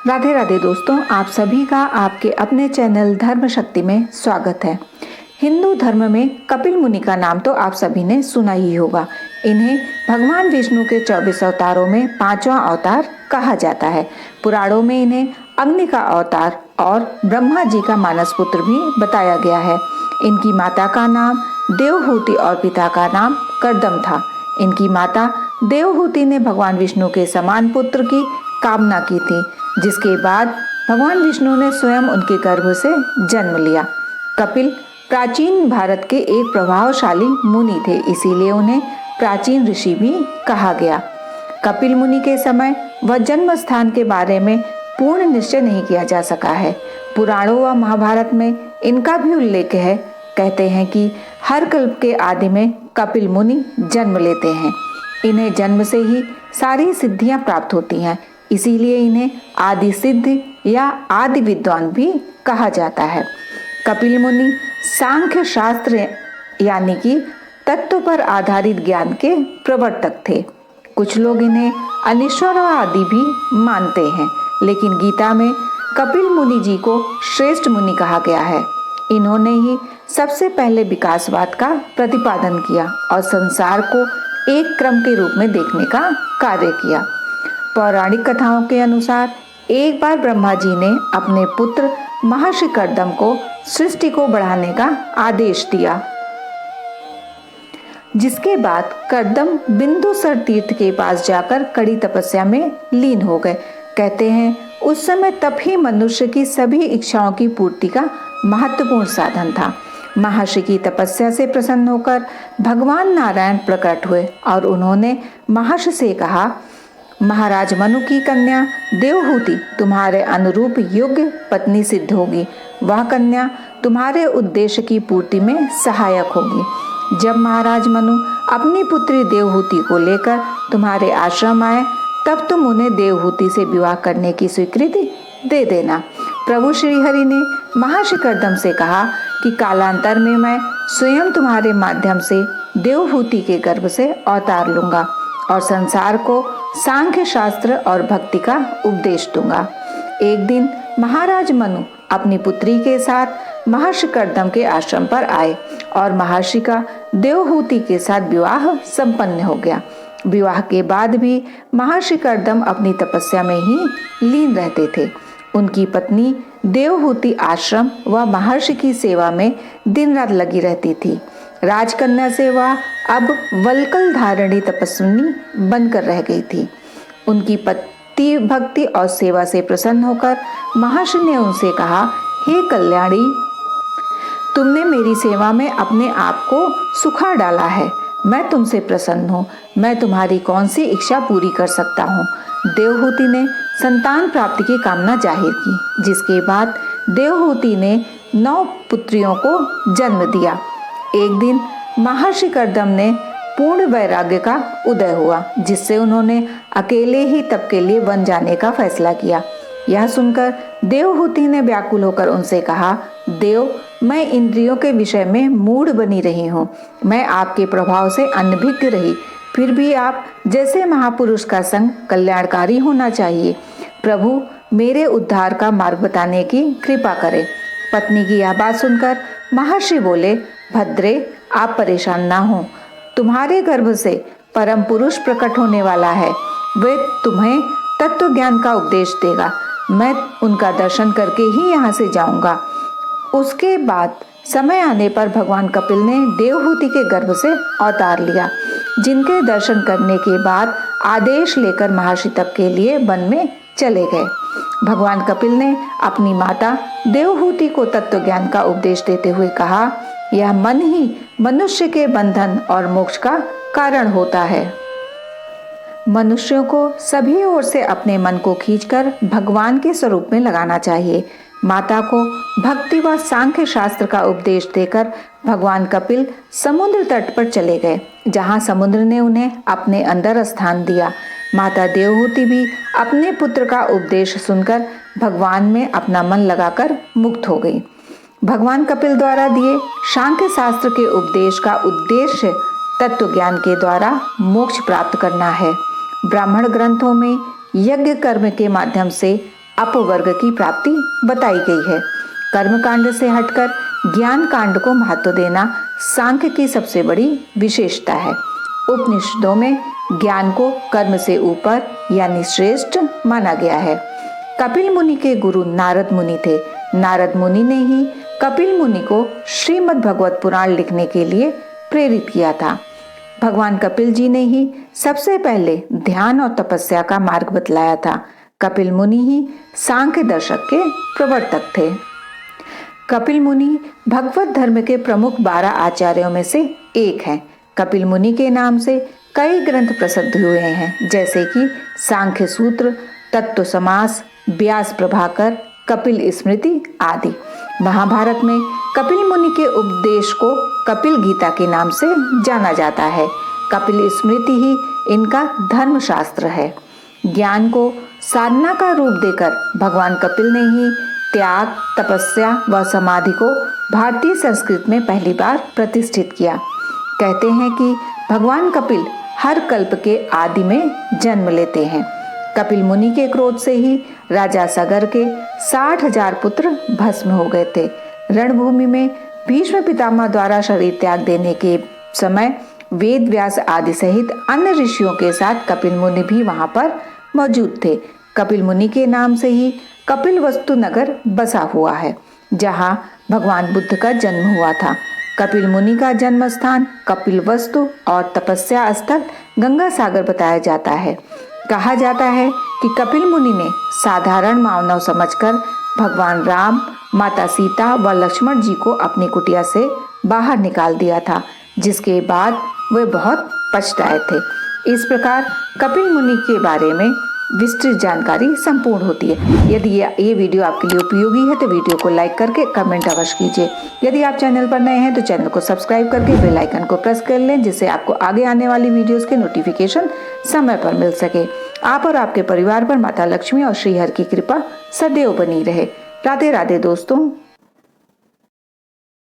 राधे राधे दोस्तों, आप सभी का आपके अपने चैनल धर्म शक्ति में स्वागत है। हिंदू धर्म में कपिल मुनि का नाम तो आप सभी ने सुना ही होगा। इन्हें भगवान विष्णु के 24 अवतारों में 5वां अवतार कहा जाता है। पुराणों में इन्हें अग्नि का अवतार और ब्रह्मा जी का मानस पुत्र भी बताया गया है। इनकी माता का नाम देवहूति और पिता का नाम कर्दम था। इनकी माता देवहूति ने भगवान विष्णु के समान पुत्र की कामना की थी, जिसके बाद भगवान विष्णु ने स्वयं उनके गर्भ से जन्म लिया। कपिल प्राचीन भारत के एक प्रभावशाली मुनि थे, इसीलिए उन्हें प्राचीन ऋषि भी कहा गया। कपिल मुनि के समय व जन्म स्थान के बारे में पूर्ण निश्चय नहीं किया जा सका है। पुराणों व महाभारत में इनका भी उल्लेख है। कहते हैं कि हर कल्प के आदि में कपिल मुनि जन्म लेते हैं। इन्हें जन्म से ही सारी सिद्धियां प्राप्त होती हैं, इसीलिए इन्हें आदि सिद्ध या आदि विद्वान भी कहा जाता है। कपिल मुनि सांख्य शास्त्र यानी कि तत्व पर आधारित ज्ञान के प्रवर्तक थे। कुछ लोग इन्हें अनीश्वरवादी भी मानते हैं, लेकिन गीता में कपिल मुनि जी को श्रेष्ठ मुनि कहा गया है। इन्होंने ही सबसे पहले विकासवाद का प्रतिपादन किया और संसार को एक क्रम के रूप में देखने का कार्य किया। पौराणिक कथाओं के अनुसार एक बार ब्रह्मा जी ने अपने पुत्र महर्षि कर्दम को सृष्टि को बढ़ाने का आदेश दिया, जिसके बाद कर्दम बिंदुसर तीर्थ के पास जाकर कड़ी तपस्या में लीन हो गए। कहते हैं उस समय तप ही मनुष्य की सभी इच्छाओं की पूर्ति का महत्वपूर्ण साधन था। महर्षि की तपस्या से प्रसन्न होकर भगवान नारायण प्रकट हुए और उन्होंने महर्षि से कहा, महाराज मनु की कन्या देवहूति तुम्हारे अनुरूप योग्य पत्नी सिद्ध होगी। वह कन्या तुम्हारे उद्देश्य की पूर्ति में सहायक होगी। जब महाराज मनु अपनी पुत्री देवहूति को लेकर तुम्हारे आश्रम आए, तब तुम उन्हें देवहूति से विवाह करने की स्वीकृति दे देना। प्रभु श्री हरि ने महर्षि कर्दम से कहा कि कालांतर में मैं स्वयं तुम्हारे माध्यम से देवहूति के गर्भ से अवतार लूंगा और संसार को सांख्य शास्त्र और भक्ति का उपदेश दूंगा। एक दिन महाराज मनु अपनी पुत्री के साथ महर्षि कर्दम के आश्रम पर आए और महर्षि का देवहूति के साथ विवाह संपन्न हो गया। विवाह के बाद भी महर्षि कर्दम अपनी तपस्या में ही लीन रहते थे। उनकी पत्नी देवहूति आश्रम व महर्षि की सेवा में दिन रात लगी रहती थी। राजकन्या से वह अब वल्कल धारणी तपस्विनी बनकर रह गई थी। उनकी पति भक्ति और सेवा से प्रसन्न होकर महर्षि ने उनसे कहा, हे कल्याणी, तुमने मेरी सेवा में अपने आप को सुखा डाला है। मैं तुमसे प्रसन्न हूँ। मैं तुम्हारी कौन सी इच्छा पूरी कर सकता हूँ। देवहूति ने संतान प्राप्ति की कामना जाहिर की, जिसके बाद देवहूति ने 9 पुत्रियों को जन्म दिया। एक दिन महर्षि कर्दम ने पूर्ण वैराग्य का उदय हुआ, जिससे उन्होंने अकेले ही तप के लिए वन जाने का फैसला किया। यह सुनकर देवहूति ने व्याकुल होकर उनसे कहा, देव, मैं इंद्रियों के विषय में मूढ़ बनी रही हूँ। मैं आपके प्रभाव से अनभिज्ञ रही, फिर भी आप जैसे महापुरुष का संग कल्याणकारी होना चाहिए। प्रभु, मेरे उद्धार का मार्ग बताने की कृपा करें। पत्नी की यह बात सुनकर महर्षि बोले, भद्रे, आप परेशान ना हो। तुम्हारे गर्भ से परम पुरुष प्रकट होने वाला है। वे तुम्हें तत्व ज्ञान का उपदेश देगा। मैं उनका दर्शन करके ही यहाँ से जाऊंगा। उसके बाद समय आने पर भगवान कपिल ने देवहूति के गर्भ से अवतार लिया, जिनके दर्शन करने के बाद आदेश लेकर महर्षि तप के लिए वन में चले गए। भगवान कपिल ने अपनी माता देवहूति को तत्व ज्ञान का उपदेश देते हुए कहा, यह मन ही मनुष्य के बंधन और मोक्ष का कारण होता है। मनुष्यों को सभी ओर से अपने मन को खींचकर भगवान के स्वरूप में लगाना चाहिए। माता को भक्ति व सांख्य शास्त्र का उपदेश देकर भगवान कपिल समुद्र तट पर चले गए, जहां समुद्र ने उन्हें अपने अंदर स्थान दिया। माता देवहूति भी अपने पुत्र का उपदेश सुनकर भगवान में अपना मन लगाकर मुक्त हो गई। भगवान कपिल द्वारा दिए सांख्य शास्त्र के उपदेश का उद्देश्य तत्व ज्ञान के द्वारा मोक्ष प्राप्त करना है। ब्राह्मण ग्रंथों में यज्ञ कर्म के माध्यम से अपवर्ग की प्राप्ति बताई गई है। कर्म कांड से हटकर ज्ञान कांड को महत्व देना सांख्य की सबसे बड़ी विशेषता है। उपनिषदों में ज्ञान को कर्म से ऊपर यानी श्रेष्ठ माना गया है। कपिल मुनि के गुरु नारद मुनि थे। नारद मुनि ने ही कपिल मुनि को श्रीमद् भगवत पुराण लिखने के लिए प्रेरित किया था। भगवान कपिल जी ने ही सबसे पहले ध्यान और तपस्या का मार्ग बतलाया था। कपिल मुनि ही सांख्य दर्शक के प्रवर्तक थे। कपिल मुनि भगवत धर्म के प्रमुख 12 आचार्यों में से एक हैं। कपिल मुनि के नाम से कई ग्रंथ प्रसिद्ध हुए हैं, जैसे कि सांख्य सूत्र, तत्व समास, व्यास प्रभाकर, कपिल स्मृति आदि। महाभारत में कपिल मुनि के उपदेश को कपिल गीता के नाम से जाना जाता है। कपिल स्मृति ही इनका धर्मशास्त्र है। ज्ञान को साधना का रूप देकर भगवान कपिल ने ही त्याग, तपस्या व समाधि को भारतीय संस्कृत में पहली बार प्रतिष्ठित किया। कहते हैं कि भगवान कपिल हर कल्प के आदि में जन्म लेते हैं। कपिल मुनि के क्रोध से ही राजा सगर के 60,000 पुत्र भस्म हो गए थे। रणभूमि में भीष्म पितामह द्वारा शरीर त्याग देने के समय वेद व्यास आदि सहित अन्य ऋषियों के साथ कपिल मुनि भी वहां पर मौजूद थे। कपिल मुनि के नाम से ही कपिल वस्तु नगर बसा हुआ है, जहां भगवान बुद्ध का जन्म हुआ था। कपिल मुनि का जन्म स्थान कपिल वस्तु और तपस्या स्थल गंगा सागर बताया जाता है। कहा जाता है कि कपिल मुनि ने साधारण मानव समझकर भगवान राम, माता सीता व लक्ष्मण जी को अपनी कुटिया से बाहर निकाल दिया था, जिसके बाद वे बहुत पछताए थे। इस प्रकार कपिल मुनि के बारे में विस्तृत जानकारी संपूर्ण होती है। यदि ये वीडियो आपके लिए उपयोगी है तो वीडियो को लाइक करके कमेंट अवश्य कीजिए। यदि आप चैनल पर नए हैं तो चैनल को सब्सक्राइब करके बेल आइकन को प्रेस कर लें, जिससे आपको आगे आने वाली वीडियोस के नोटिफिकेशन समय पर मिल सके। आप और आपके परिवार पर माता लक्ष्मी और श्रीहरि की कृपा सदैव बनी रहे। राधे राधे दोस्तों।